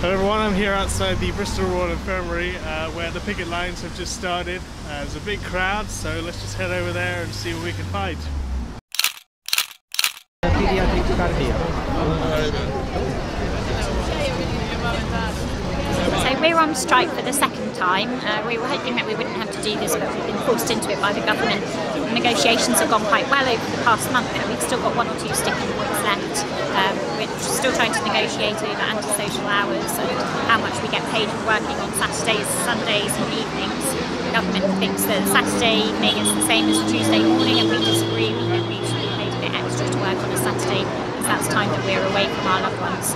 Hello everyone, I'm here outside the Bristol Royal Infirmary where the picket lines have just started. There's a big crowd, so let's just head over there and see what we can find. So we're on strike for the second time. We were hoping that we wouldn't have to do this, but we've been forced into it by the government. Negotiations have gone quite well over the past month, but we've still got one or two sticking points left. We're still trying to negotiate over antisocial hours and how much we get paid for working on Saturdays, Sundays and evenings. The government thinks that Saturday evening is the same as Tuesday morning, and we disagree. We think we should be paid a bit extra to work on a Saturday because that's time that we're away from our loved ones.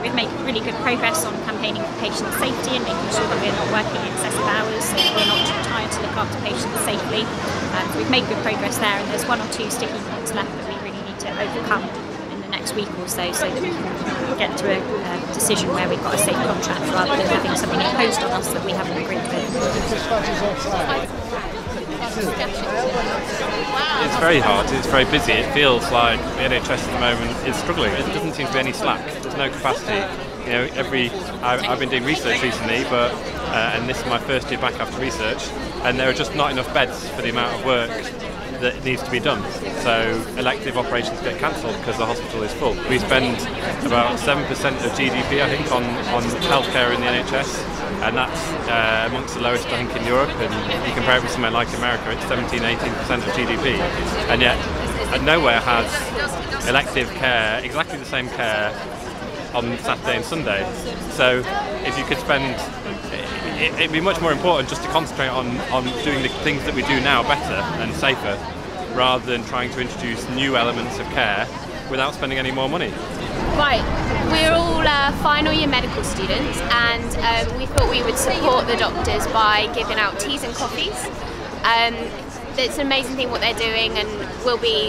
We've made really good progress on campaigning for patient safety and making sure that we're not working excessive hours, so that we're not too tired to look after patients safely. We've made good progress there, and there's one or two sticking points left that we really need to overcome in the next week or so that we can get to a decision where we've got a safe contract rather than having something imposed on us that we haven't agreed with. It's very hard, it's very busy. It feels like the NHS at the moment is struggling. There doesn't seem to be any slack, there's no capacity. You know, I've been doing research recently, but and this is my first year back after research, and there are just not enough beds for the amount of work that needs to be done. So elective operations get cancelled because the hospital is full. We spend about 7% of GDP, I think, on healthcare in the NHS, and that's amongst the lowest, I think, in Europe. And you compare it with somewhere like America, it's 17–18% of GDP, and yet nowhere has elective care, exactly the same care, on Saturday and Sunday. So if you could spend, it'd be much more important just to concentrate on doing the things that we do now better and safer, rather than trying to introduce new elements of care without spending any more money. Right, we're all final year medical students, and we thought we would support the doctors by giving out teas and coffees. It's an amazing thing what they're doing, and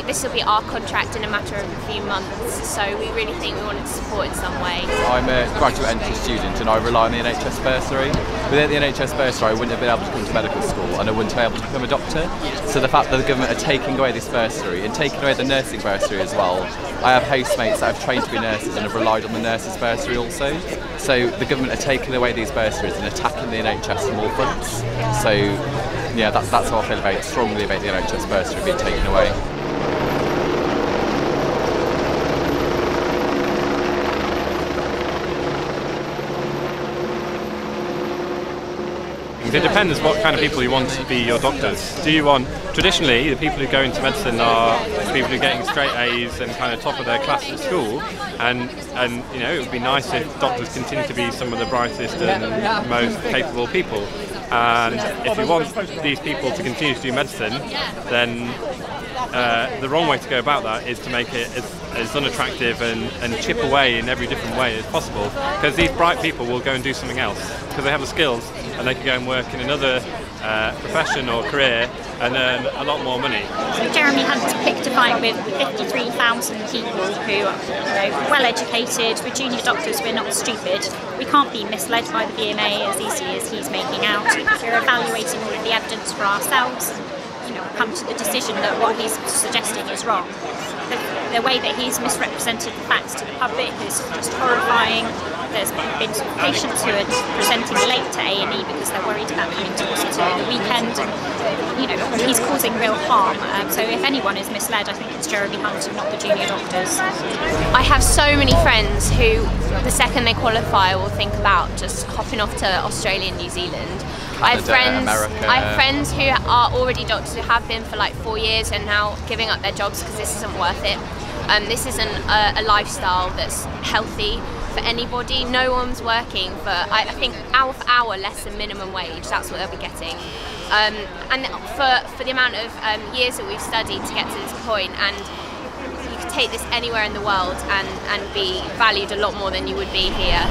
this will be our contract in a matter of a few months, so we really think we wanted to support in some way. I'm a graduate entry student and I rely on the NHS bursary. Without the NHS bursary I wouldn't have been able to come to medical school, and I wouldn't be able to become a doctor. So the fact that the government are taking away this bursary and taking away the nursing bursary as well, I have housemates that have trained to be nurses and have relied on the nurses bursary also. So the government are taking away these bursaries and attacking the NHS from all fronts. So yeah, that's how I feel strongly about the NHS bursary being taken away. It depends what kind of people you want to be your doctors. Do you want, traditionally, the people who go into medicine are people who are getting straight A's and kind of top of their class at school, and you know, it would be nice if doctors continue to be some of the brightest and most capable people. And if you want these people to continue to do medicine, then the wrong way to go about that is to make it as unattractive and chip away in every different way as possible, because these bright people will go and do something else because they have the skills, and they can go and work in another profession or career and earn a lot more money. So Jeremy had to pick to fight with 53,000 people who are well educated. We're junior doctors, we're not stupid. We can't be misled by the BMA as easily as he's making out. We're evaluating all of the evidence for ourselves and come to the decision that what he's suggesting is wrong. The way that he's misrepresented the facts to the public is just horrifying. There's been patients who are presenting late to A&E because they're worried about coming to hospital at the weekend, and he's causing real harm. So if anyone is misled, I think it's Jeremy Hunt and not the junior doctors. I have so many friends who, the second they qualify, will think about just hopping off to Australia and New Zealand. Canada, America. I have friends who are already doctors who have been for like 4 years and now giving up their jobs because this isn't worth it. This isn't a lifestyle that's healthy for anybody. No one's working for, I think, hour for hour less than minimum wage. That's what they'll be getting. And for the amount of years that we've studied to get to this point, and you could take this anywhere in the world and be valued a lot more than you would be here.